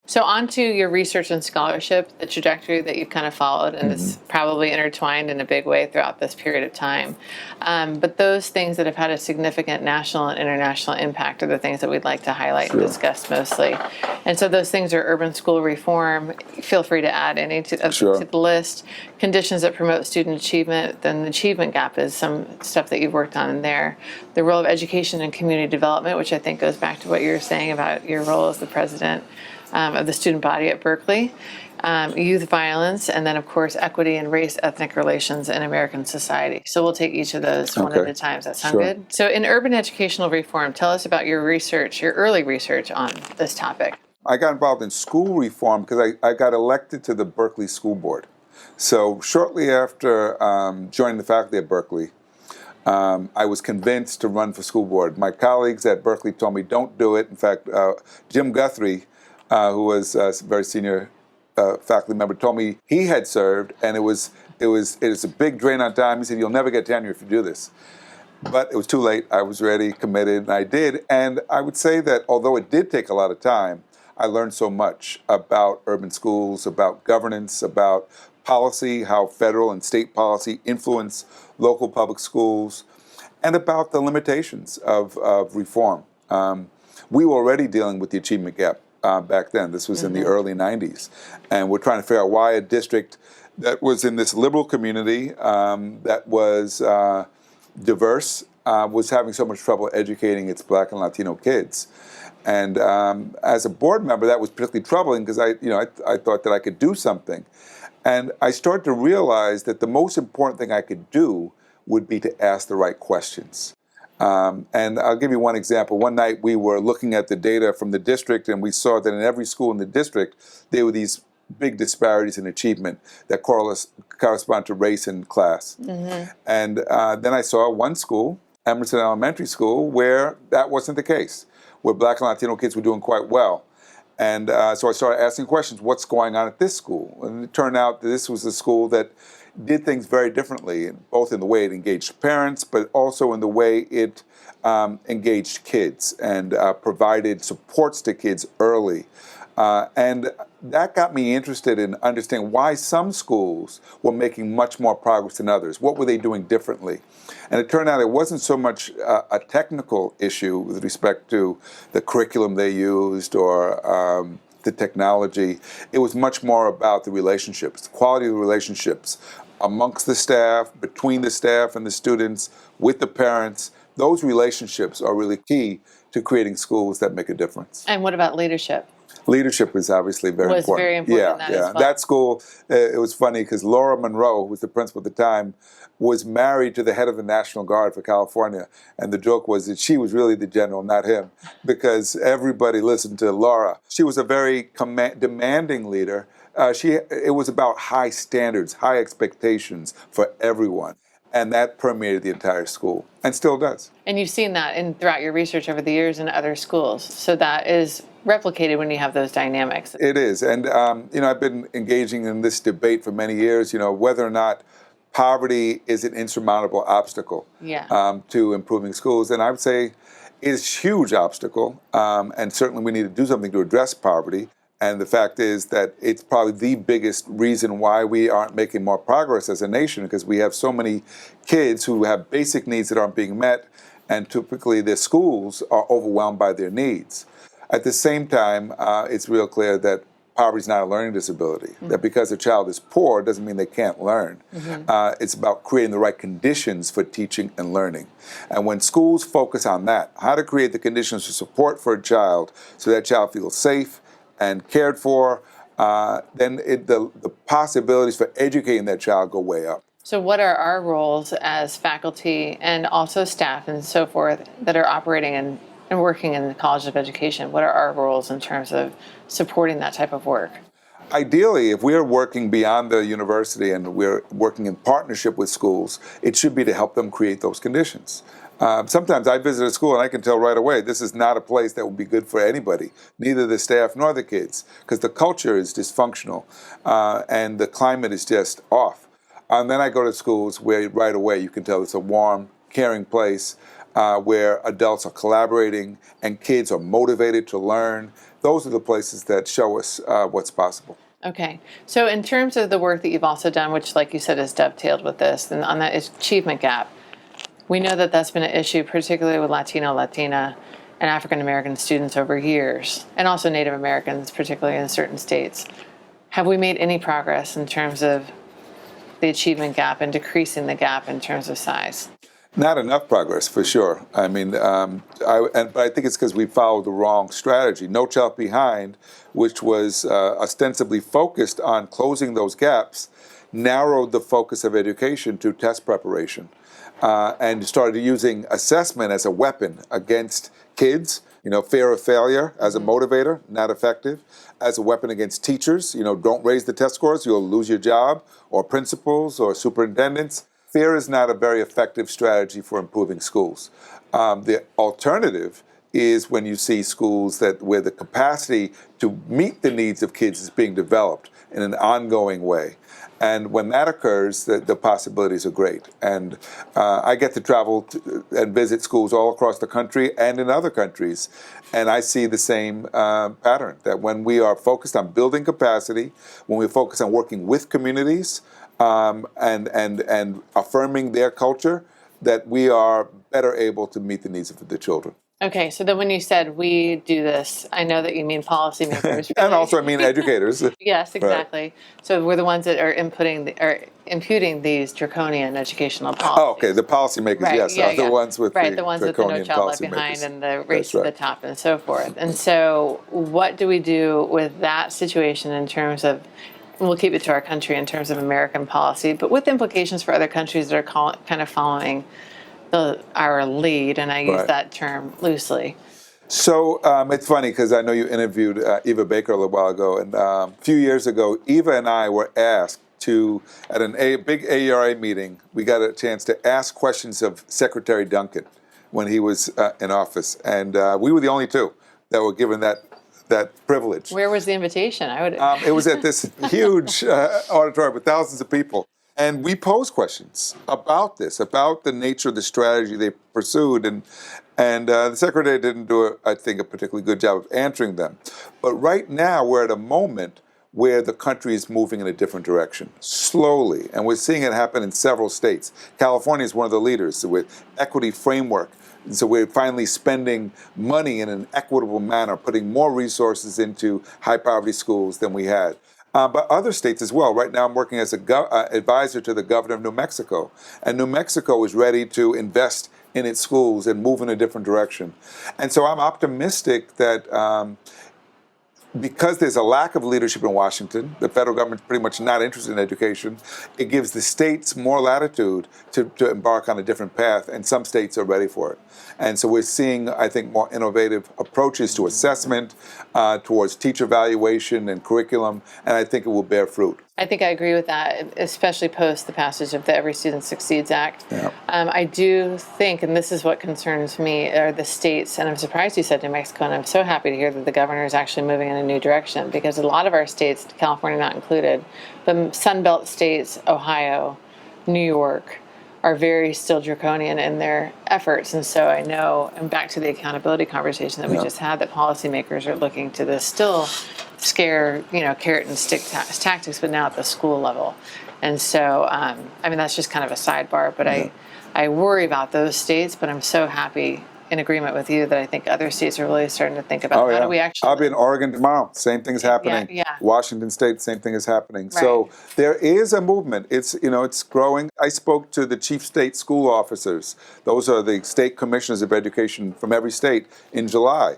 So on to your research and scholarship, the trajectory that you've kind of followed, and it's probably intertwined in a big way throughout this period of time. But those things that have had a significant national and international impact are the things that we'd like to highlight and discuss mostly. And so those things are urban school reform. Feel free to add any to the list. Conditions that promote student achievement. Then the achievement gap is some stuff that you've worked on in there. The role of education and community development, which I think goes back to what you were saying about your role as the president of the student body at Berkeley, youth violence, and then, of course, equity and race-ethnic relations in American society. So we'll take each of those one at a time. Does that sound good? So in urban educational reform, tell us about your research, your early research on this topic. I got involved in school reform because I got elected to the Berkeley School Board. So shortly after joining the faculty at Berkeley, I was convinced to run for school board. My colleagues at Berkeley told me, don't do it. In fact, Jim Guthrie, who was a very senior faculty member, told me he had served, and it was a big drain on time. He said, you'll never get tenure if you do this. But it was too late. I was ready, committed, and I did. And I would say that although it did take a lot of time, I learned so much about urban schools, about governance, about policy, how federal and state policy influence local public schools, and about the limitations of reform. We were already dealing with the achievement gap back then. This was in the early 90s. And we're trying to figure out why a district that was in this liberal community that was diverse was having so much trouble educating its Black and Latino kids. And as a board member, that was particularly troubling because I thought that I could do something. And I started to realize that the most important thing I could do would be to ask the right questions. And I'll give you one example. One night we were looking at the data from the district, and we saw that in every school in the district, there were these big disparities in achievement that correspond to race and class. And then I saw one school, Emerson Elementary School, where that wasn't the case, where Black and Latino kids were doing quite well. And so I started asking questions, what's going on at this school? And it turned out that this was a school that did things very differently, both in the way it engaged parents, but also in the way it engaged kids and provided supports to kids early. And that got me interested in understanding why some schools were making much more progress than others. What were they doing differently? And it turned out it wasn't so much a technical issue with respect to the curriculum they used or the technology. It was much more about the relationships, the quality of the relationships amongst the staff, between the staff and the students, with the parents. Those relationships are really key to creating schools that make a difference. And what about leadership? Leadership is obviously very important. Very important. As well. That school, it was funny because Laura Monroe, who was the principal at the time, was married to the head of the National Guard for California. And the joke was that she was really the general, not him, because everybody listened to Laura. She was a very demanding leader. It was about high standards, high expectations for everyone. And that permeated the entire school, and still does. And you've seen that throughout your research over the years in other schools. So that is replicated when you have those dynamics. It is. And, I've been engaging in this debate for many years, whether or not poverty is an insurmountable obstacle to improving schools. And I would say it's a huge obstacle, and certainly we need to do something to address poverty. And the fact is that it's probably the biggest reason why we aren't making more progress as a nation, because we have so many kids who have basic needs that aren't being met, and typically their schools are overwhelmed by their needs. At the same time, it's real clear that poverty is not a learning disability, that because a child is poor doesn't mean they can't learn. It's about creating the right conditions for teaching and learning. And when schools focus on that, how to create the conditions for support for a child so that child feels safe and cared for, then the possibilities for educating that child go way up. So what are our roles as faculty and also staff and so forth that are operating and working in the College of Education? What are our roles in terms of supporting that type of work? Ideally, if we're working beyond the university and we're working in partnership with schools, it should be to help them create those conditions. Sometimes I visit a school and I can tell right away this is not a place that would be good for anybody, neither the staff nor the kids, because the culture is dysfunctional and the climate is just off. And then I go to schools where right away you can tell it's a warm, caring place where adults are collaborating and kids are motivated to learn. Those are the places that show us what's possible. Okay. So in terms of the work that you've also done, which, like you said, is dovetailed with this, and on that achievement gap, we know that that's been an issue, particularly with Latino, Latina, and African American students over years, and also Native Americans, particularly in certain states. Have we made any progress in terms of the achievement gap and decreasing the gap in terms of size? Not enough progress, for sure. I mean, but I think it's because we followed the wrong strategy. No Child Behind, which was ostensibly focused on closing those gaps, narrowed the focus of education to test preparation, and started using assessment as a weapon against kids. Fear of failure as a motivator, not effective. As a weapon against teachers, don't raise the test scores, you'll lose your job, or principals or superintendents. Fear is not a very effective strategy for improving schools. The alternative is when you see schools where the capacity to meet the needs of kids is being developed in an ongoing way. And when that occurs, the possibilities are great. And I get to travel and visit schools all across the country and in other countries. And I see the same pattern, that when we are focused on building capacity, when we focus on working with communities, and affirming their culture, that we are better able to meet the needs of the children. Okay, so then when you said we do this, I know that you mean policymakers. And also I mean educators. Yes, exactly. Right. So we're the ones that are imputing these draconian educational policies. Oh, okay, the policymakers, right, yes, yeah, are the ones with the ones with the No Child Left Behind and the race to the top and so forth. And so what do we do with that situation in terms of, we'll keep it to our country in terms of American policy, but with implications for other countries that are kind of following our lead, and I use that term loosely. So it's funny because I know you interviewed Eva Baker a little while ago, and a few years ago, Eva and I were asked to, at a big AERA meeting, we got a chance to ask questions of Secretary Duncan when he was in office, and we were the only two that were given that privilege. Where was the invitation? It was at this huge auditorium with thousands of people. And we posed questions about this, about the nature of the strategy they pursued. And the secretary didn't do, I think, a particularly good job of answering them. But right now, we're at a moment where the country is moving in a different direction, slowly. And we're seeing it happen in several states. California is one of the leaders with equity framework. And so we're finally spending money in an equitable manner, putting more resources into high poverty schools than we had. But other states as well. Right now I'm working as an advisor to the governor of New Mexico. And New Mexico is ready to invest in its schools and move in a different direction. And so I'm optimistic that because there's a lack of leadership in Washington, the federal government's pretty much not interested in education, it gives the states more latitude to embark on a different path, and some states are ready for it. And so we're seeing, I think, more innovative approaches to assessment, towards teacher evaluation and curriculum, and I think it will bear fruit. I think I agree with that, especially post the passage of the Every Student Succeeds Act. Yeah. I do think, and this is what concerns me, are the states, and I'm surprised you said New Mexico, and I'm so happy to hear that the governor is actually moving in a new direction, because a lot of our states, California not included, but Sunbelt states, Ohio, New York, are very still draconian in their efforts. And so I know, and back to the accountability conversation that we just had, that policymakers are looking to this still scare, carrot and stick tactics, but now at the school level. And so, that's just kind of a sidebar, but I worry about those states, but I'm so happy, in agreement with you, that I think other states are really starting to think about how do we actually... I'll be in Oregon tomorrow. Same thing is happening. Yeah. Washington State, same thing is happening. Right. So there is a movement. It's growing. I spoke to the chief state school officers. Those are the state commissioners of education from every state in July.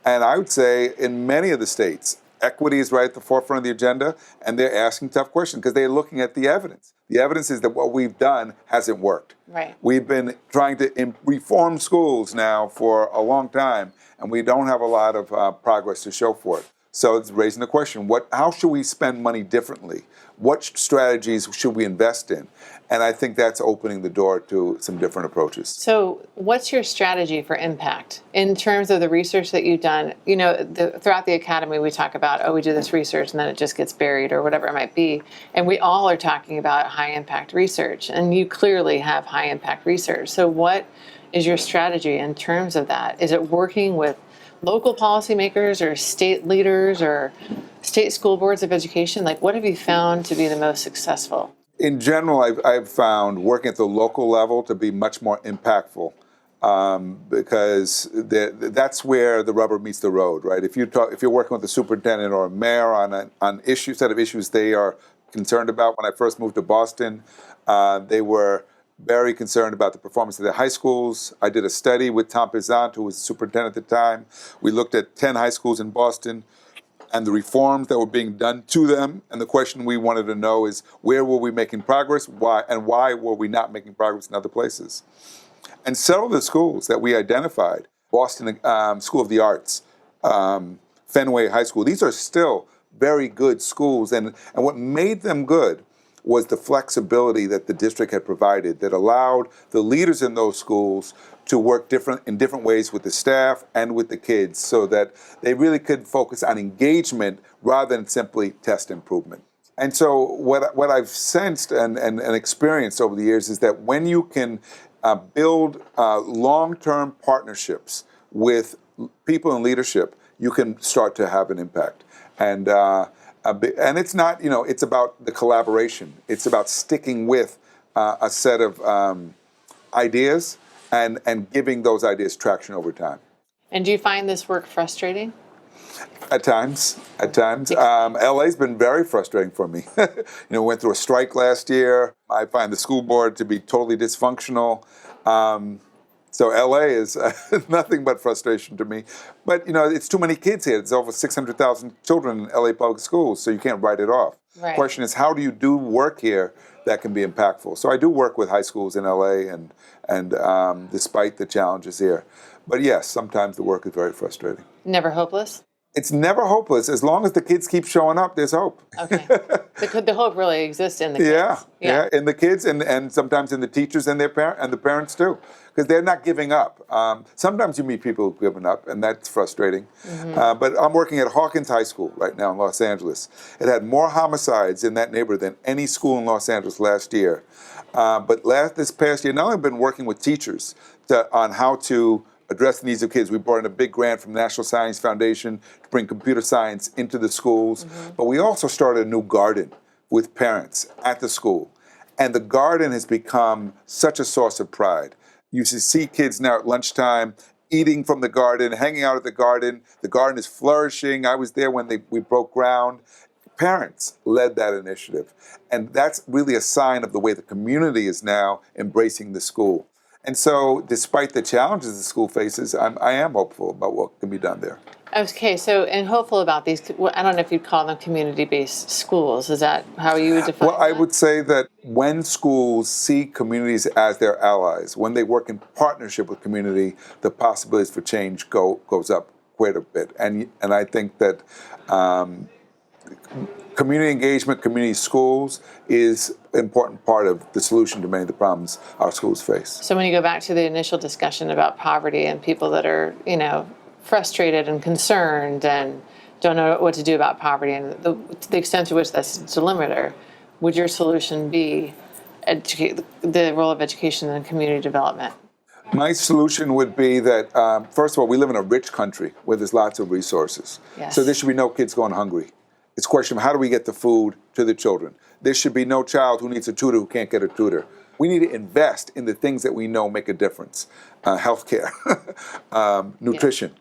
And I would say in many of the states, equity is right at the forefront of the agenda, and they're asking tough questions because they're looking at the evidence. The evidence is that what we've done hasn't worked. Right. We've been trying to reform schools now for a long time, and we don't have a lot of progress to show for it. So it's raising the question, how should we spend money differently? What strategies should we invest in? And I think that's opening the door to some different approaches. So what's your strategy for impact in terms of the research that you've done? Throughout the academy, we talk about, we do this research and then it just gets buried or whatever it might be. And we all are talking about high impact research. And you clearly have high impact research. So what is your strategy in terms of that? Is it working with local policymakers or state leaders or state school boards of education? Like, what have you found to be the most successful? In general, I've found working at the local level to be much more impactful, because that's where the rubber meets the road, right? If you're working with a superintendent or a mayor on an set of issues they are concerned about. When I first moved to Boston, they were very concerned about the performance of their high schools. I did a study with Tom Pizant, who was the superintendent at the time. We looked at 10 high schools in Boston and the reforms that were being done to them. And the question we wanted to know is, where were we making progress? Why were we not making progress in other places? And several of the schools that we identified, Boston School of the Arts, Fenway High School, these are still very good schools. And what made them good was the flexibility that the district had provided that allowed the leaders in those schools to work in different ways with the staff and with the kids, so that they really could focus on engagement rather than simply test improvement. And so what I've sensed and experienced over the years is that when you can build long-term partnerships with people in leadership, you can start to have an impact. And it's not, it's about the collaboration. It's about sticking with a set of ideas and giving those ideas traction over time. And do you find this work frustrating? At times. LA's been very frustrating for me. We went through a strike last year. I find the school board to be totally dysfunctional. So LA is nothing but frustration to me. But, it's too many kids here. There's over 600,000 children in LA public schools, so you can't write it off. Right. The question is, how do you do work here that can be impactful? So I do work with high schools in LA, and despite the challenges here. But yes, sometimes the work is very frustrating. Never hopeless? It's never hopeless. As long as the kids keep showing up, there's hope. Okay. The hope really exists in the kids. Yeah, in the kids and sometimes in the teachers and the parents too, because they're not giving up. Sometimes you meet people who've given up, and that's frustrating. Mm-hmm. But I'm working at Hawkins High School right now in Los Angeles. It had more homicides in that neighborhood than any school in Los Angeles last year. But this past year, not only have I been working with teachers on how to address the needs of kids. We brought in a big grant from the National Science Foundation to bring computer science into the schools. Mm-hmm. But we also started a new garden with parents at the school. And the garden has become such a source of pride. You should see kids now at lunchtime eating from the garden, hanging out at the garden. The garden is flourishing. I was there when we broke ground. Parents led that initiative. And that's really a sign of the way the community is now embracing the school. And so, despite the challenges the school faces, I am hopeful about what can be done there. Okay, and hopeful about these, I don't know if you'd call them community-based schools. Is that how you would define Well, I would say that when schools see communities as their allies, when they work in partnership with community, the possibilities for change goes up quite a bit. And I think that community engagement, community schools is an important part of the solution to many of the problems our schools face. So when you go back to the initial discussion about poverty and people that are, frustrated and concerned and don't know what to do about poverty and the extent to which that's a delimiter, would your solution be the role of education and community development? My solution would be that, first of all, we live in a rich country where there's lots of resources. Yes. So there should be no kids going hungry. It's a question of how do we get the food to the children. There should be no child who needs a tutor who can't get a tutor. We need to invest in the things that we know make a difference. Healthcare, nutrition,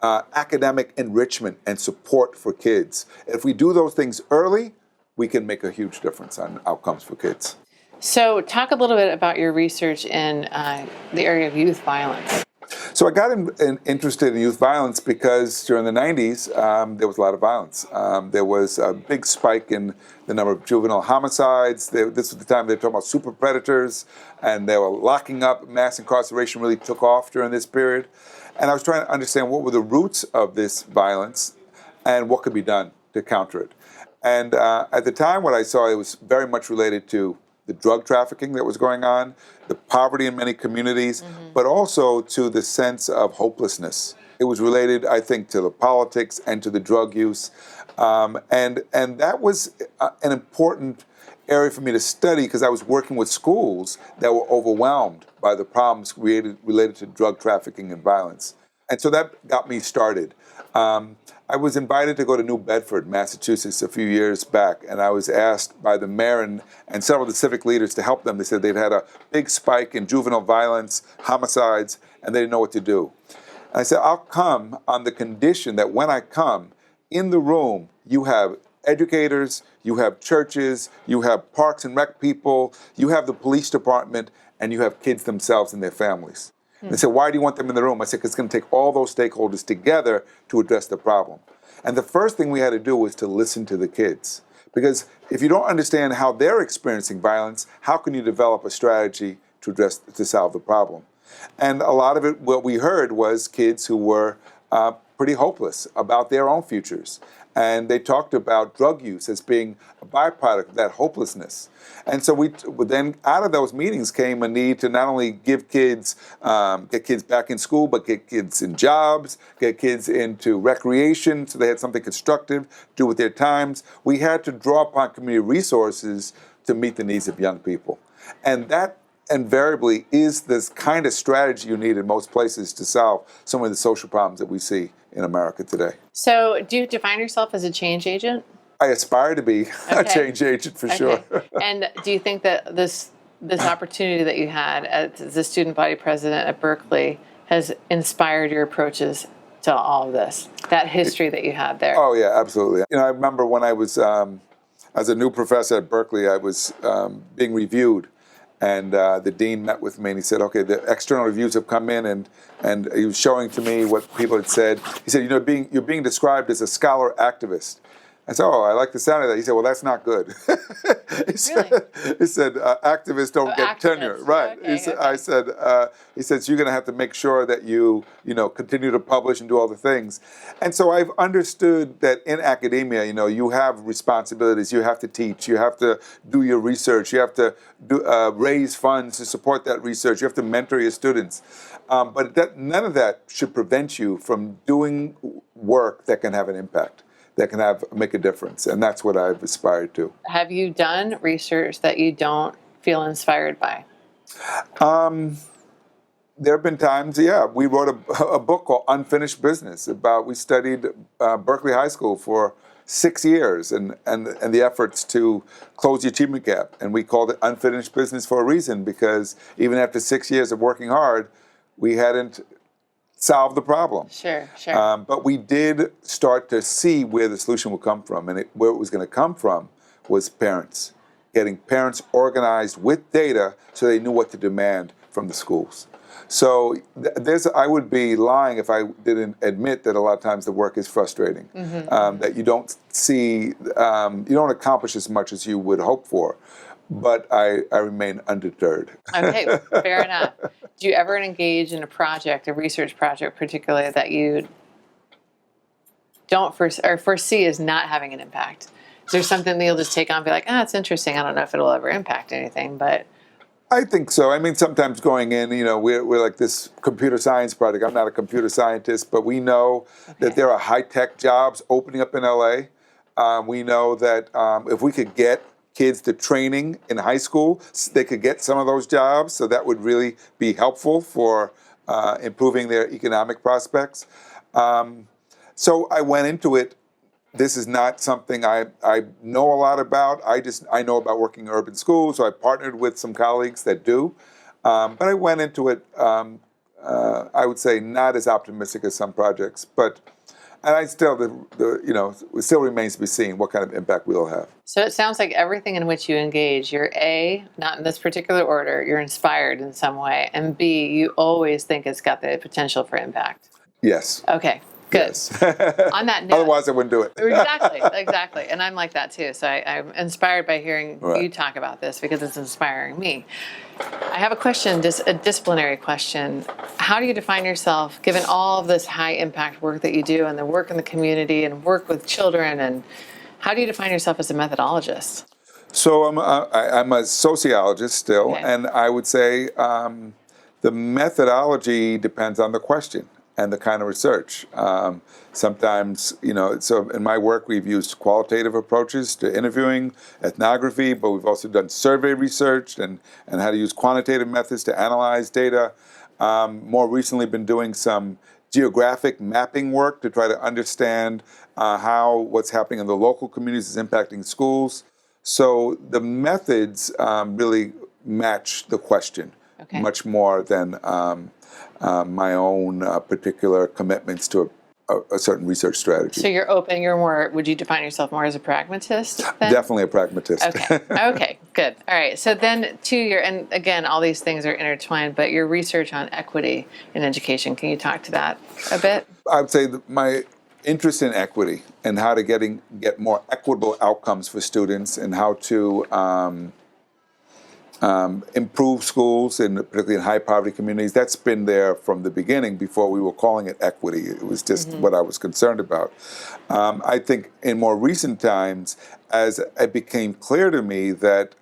academic enrichment and support for kids. If we do those things early, we can make a huge difference on outcomes for kids. So talk a little bit about your research in the area of youth violence. So I got interested in youth violence because during the 90s, there was a lot of violence. There was a big spike in the number of juvenile homicides. This was the time they were talking about super predators, and they were locking up. Mass incarceration really took off during this period. And I was trying to understand what were the roots of this violence and what could be done to counter it. And at the time, what I saw, it was very much related to the drug trafficking that was going on, the poverty in many communities, but also to the sense of hopelessness. It was related, I think, to the politics and to the drug use. And that was an important area for me to study because I was working with schools that were overwhelmed by the problems related to drug trafficking and violence. And so that got me started. I was invited to go to New Bedford, Massachusetts, a few years back, and I was asked by the mayor and several of the civic leaders to help them. They said they'd had a big spike in juvenile violence, homicides, and they didn't know what to do. And I said, I'll come on the condition that when I come, in the room, you have educators, you have churches, you have parks and rec people, you have the police department, and you have kids themselves and their families. They said, why do you want them in the room? I said, because it's going to take all those stakeholders together to address the problem. And the first thing we had to do was to listen to the kids. Because if you don't understand how they're experiencing violence, how can you develop a strategy to solve the problem? And a lot of it, what we heard was kids who were pretty hopeless about their own futures. And they talked about drug use as being a byproduct of that hopelessness. And so then out of those meetings came a need to not only give kids, get kids back in school, but get kids in jobs, get kids into recreation so they had something constructive to do with their times. We had to draw upon community resources to meet the needs of young people. And that invariably is this kind of strategy you need in most places to solve some of the social problems that we see in America today. So do you define yourself as a change agent? I aspire to be a change agent for sure. And do you think that this opportunity that you had as the student body president at Berkeley has inspired your approaches to all of this, that history that you had there? Oh yeah, absolutely. I remember when I was, as a new professor at Berkeley, I was being reviewed. And the dean met with me and he said, okay, the external reviews have come in, and he was showing to me what people had said. He said, you're being described as a scholar activist. I said, oh, I like the sound of that. He said, well, that's not good. He said, activists don't get tenure. Right. Okay, He said, so you're going to have to make sure that you continue to publish and do all the things. And so I've understood that in academia, you have responsibilities. You have to teach. You have to do your research. You have to raise funds to support that research. You have to mentor your students. But none of that should prevent you from doing work that can have an impact, that can make a difference. And that's what I've aspired to. Have you done research that you don't feel inspired by? There have been times, we wrote a book called Unfinished Business we studied Berkeley High School for 6 years and the efforts to close the achievement gap. And we called it Unfinished Business for a reason, because even after 6 years of working hard, we hadn't solved the problem. Sure. But we did start to see where the solution would come from. And where it was going to come from was parents. Getting parents organized with data so they knew what to demand from the schools. So I would be lying if I didn't admit that a lot of times the work is frustrating, that you don't see, you don't accomplish as much as you would hope for. But I remain undeterred. Okay, fair enough. Do you ever engage in a research project particularly, that you don't foresee as not having an impact? Is there something that you'll just take on and be like, it's interesting, I don't know if it'll ever impact anything, but... I think so. I mean, sometimes going in, we're like this computer science project. I'm not a computer scientist, but we know that there are high-tech jobs opening up in LA. We know that if we could get kids to training in high school, they could get some of those jobs. So that would really be helpful for improving their economic prospects. So I went into it. This is not something I know a lot about. I know about working in urban schools, so I partnered with some colleagues that do. But I went into it, I would say, not as optimistic as some projects. And it still remains to be seen what kind of impact we'll have. So it sounds like everything in which you engage, you're A, not in this particular order, you're inspired in some way, and B, you always think it's got the potential for impact. Yes. Okay. Good. Yes. On that note, otherwise I wouldn't do it. Exactly. And I'm like that too. So I'm inspired by hearing you talk about this because it's inspiring me. I have a question, just a disciplinary question. How do you define yourself, given all of this high impact work that you do and the work in the community and work with children, and how do you define yourself as a methodologist? So I'm a sociologist still, and I would say the methodology depends on the question. and the kind of research. Sometimes, so in my work, we've used qualitative approaches to interviewing, ethnography, but we've also done survey research and how to use quantitative methods to analyze data. More recently, been doing some geographic mapping work to try to understand how what's happening in the local communities is impacting schools. So the methods really match the question much more than my own particular commitments to a certain research strategy. So you're open, you're more, would you define yourself more as a pragmatist then? Definitely a pragmatist. Okay, okay, good. All right, so then and again, all these things are intertwined, but your research on equity in education, can you talk to that a bit? I would say that my interest in equity and how to get more equitable outcomes for students and how to improve schools, and particularly in high poverty communities. That's been there from the beginning before we were calling it equity. It was just what I was concerned about. I think in more recent times, as it became clear to me that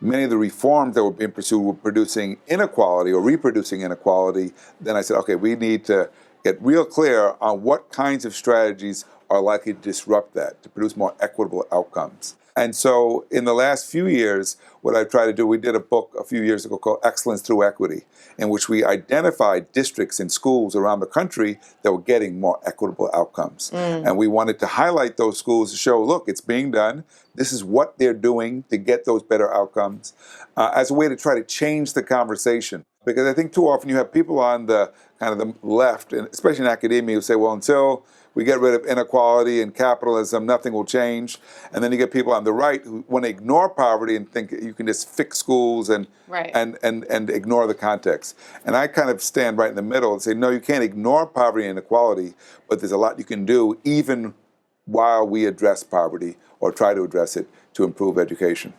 many of the reforms that were being pursued were producing inequality or reproducing inequality, then I said, okay, we need to get real clear on what kinds of strategies are likely to disrupt that, to produce more equitable outcomes. And so in the last few years, what I've tried to do, we did a book a few years ago called Excellence Through Equity, in which we identified districts and schools around the country that were getting more equitable outcomes. And we wanted to highlight those schools to show, look, it's being done. This is what they're doing to get those better outcomes, as a way to try to change the conversation. Because I think too often you have people on the kind of the left, and especially in academia, who say, well, until we get rid of inequality and capitalism, nothing will change. And then you get people on the right who want to ignore poverty and think you can just fix schools and ignore the context. And I kind of stand right in the middle and say, no, you can't ignore poverty and inequality, but there's a lot you can do even while we address poverty or try to address it to improve education.